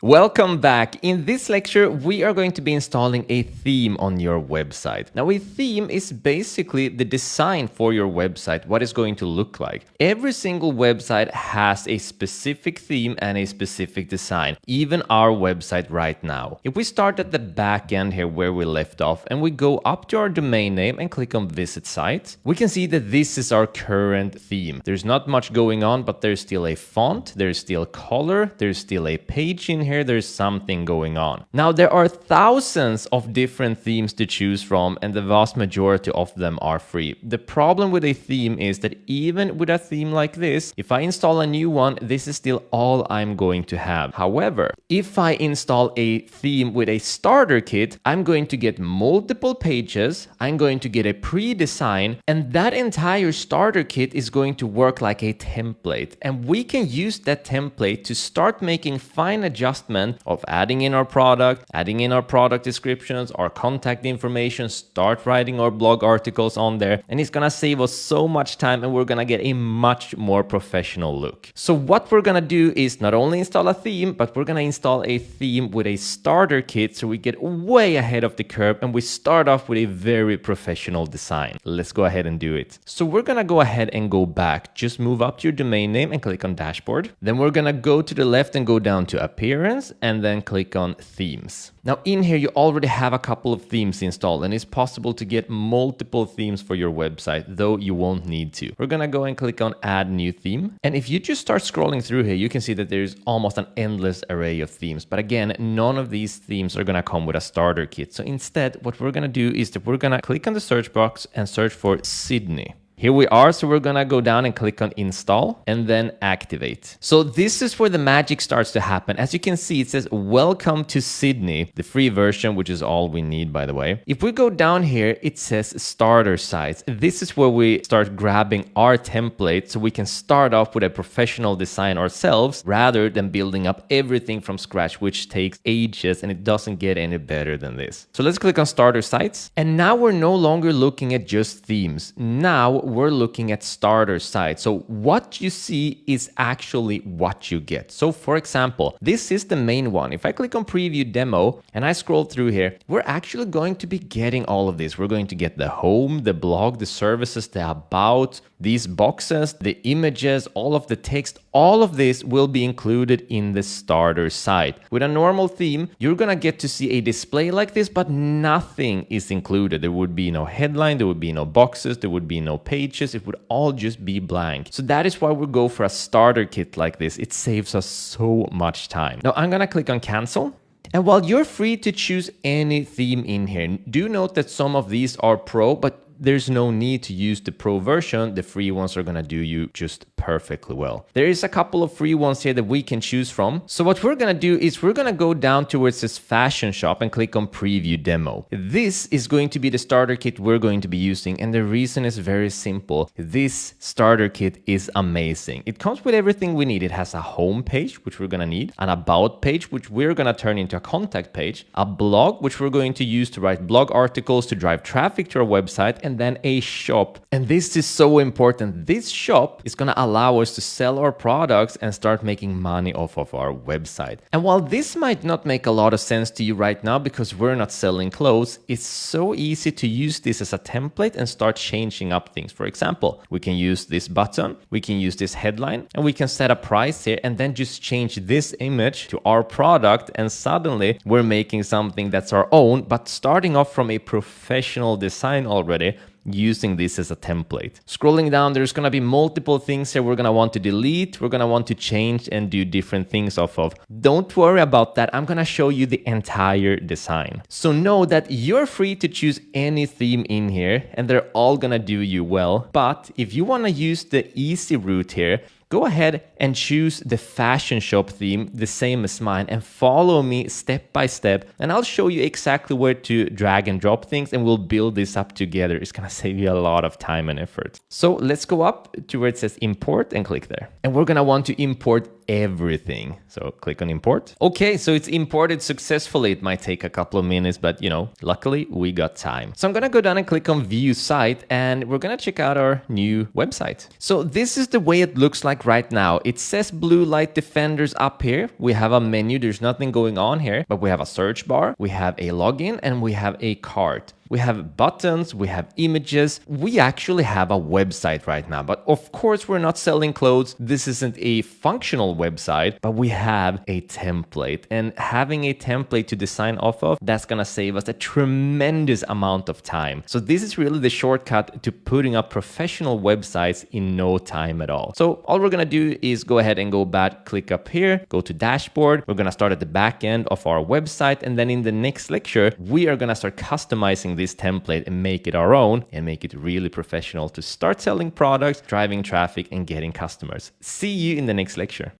Welcome back. In this lecture, we are going to be installing a theme on your website. Now, a theme is basically the design for your website, what it's going to look like. Every single website has a specific theme and a specific design, even our website right now. If we start at the back end here where we left off and we go up to our domain name and click on Visit Site, we can see that this is our current theme. There's not much going on, but there's still a font, there's still color, there's still a page in here, there's something going on. Now, there are thousands of different themes to choose from, and the vast majority of them are free. The problem with a theme is that even with a theme like this, if I install a new one, this is still all I'm going to have. However, if I install a theme with a starter kit, I'm going to get multiple pages, I'm going to get a pre-design, and that entire starter kit is going to work like a template. And we can use that template to start making fine adjustments of adding in our product descriptions, our contact information, start writing our blog articles on there, and it's gonna save us so much time and we're gonna get a much more professional look. So what we're gonna do is not only install a theme, but we're gonna install a theme with a starter kit so we get way ahead of the curve and we start off with a very professional design. Let's go ahead and do it. So we're gonna go ahead and go back. Just move up to your domain name and click on Dashboard. Then we're gonna go to the left and go down to Appearance and then click on Themes. Now in here you already have a couple of themes installed and it's possible to get multiple themes for your website, though you won't need to. We're gonna go and click on Add New Theme. And if you just start scrolling through here, you can see that there's almost an endless array of themes. But again, none of these themes are gonna come with a starter kit. So instead, what we're gonna do is that we're gonna click on the search box and search for Sydney. Here we are, so we're gonna go down and click on Install and then Activate. So this is where the magic starts to happen. As you can see, it says Welcome to Sydney, the free version, which is all we need, by the way. If we go down here, it says Starter Sites. This is where we start grabbing our template so we can start off with a professional design ourselves rather than building up everything from scratch, which takes ages and it doesn't get any better than this. So let's click on Starter Sites. And now we're no longer looking at just themes. Now we're looking at starter sites. So what you see is actually what you get. So for example, this is the main one. If I click on Preview Demo and I scroll through here, we're actually going to be getting all of this. We're going to get the home, the blog, the services, the about, these boxes, the images, all of the text, all of this will be included in the starter site. With a normal theme, you're gonna get to see a display like this, but nothing is included. There would be no headline, there would be no boxes, there would be no pages, it would all just be blank. So that is why we go for a starter kit like this. It saves us so much time. Now I'm gonna click on Cancel. And while you're free to choose any theme in here, do note that some of these are pro, but there's no need to use the pro version. The free ones are gonna do you just perfectly well. There is a couple of free ones here that we can choose from. So what we're gonna do is we're gonna go down towards this fashion shop and click on Preview Demo. This is going to be the starter kit we're going to be using, and the reason is very simple. This starter kit is amazing. It comes with everything we need. It has a home page, which we're gonna need, an about page, which we're gonna turn into a contact page, a blog, which we're going to use to write blog articles to drive traffic to our website, and then a shop. And this is so important. This shop is gonna allow us to sell our products and start making money off of our website. And while this might not make a lot of sense to you right now because we're not selling clothes, it's so easy to use this as a template and start changing up things. For example, we can use this button, we can use this headline, and we can set a price here and then just change this image to our product, and suddenly we're making something that's our own, but starting off from a professional design already, using this as a template. Scrolling down, there's gonna be multiple things here we're gonna want to delete, we're gonna want to change and do different things off of. Don't worry about that. I'm gonna show you the entire design. So know that you're free to choose any theme in here and they're all gonna do you well. But if you wanna use the easy route here, go ahead and choose the fashion shop theme, the same as mine, and follow me step by step. And I'll show you exactly where to drag and drop things, and we'll build this up together. It's gonna save you a lot of time and effort. So let's go up to where it says import and click there. And we're gonna want to import everything. So click on import. Okay, so it's imported successfully. It might take a couple of minutes, but luckily we got time. So I'm gonna go down and click on view site, and we're gonna check out our new website. So this is the way it looks like right now. It says Blue Light Defenders up here. We have a menu, there's nothing going on here, but we have a search bar, we have a login, and we have a cart. We have buttons, we have images. We actually have a website right now, but of course we're not selling clothes. This isn't a functional website, but we have a template, and having a template to design off of, that's gonna save us a tremendous amount of time. So this is really the shortcut to putting up professional websites in no time at all. So all we're gonna do is go ahead and go back, click up here, go to dashboard. We're gonna start at the back end of our website, and then in the next lecture, we are gonna start customizing this template and make it our own and make it really professional to start selling products, driving traffic, and getting customers. See you in the next lecture.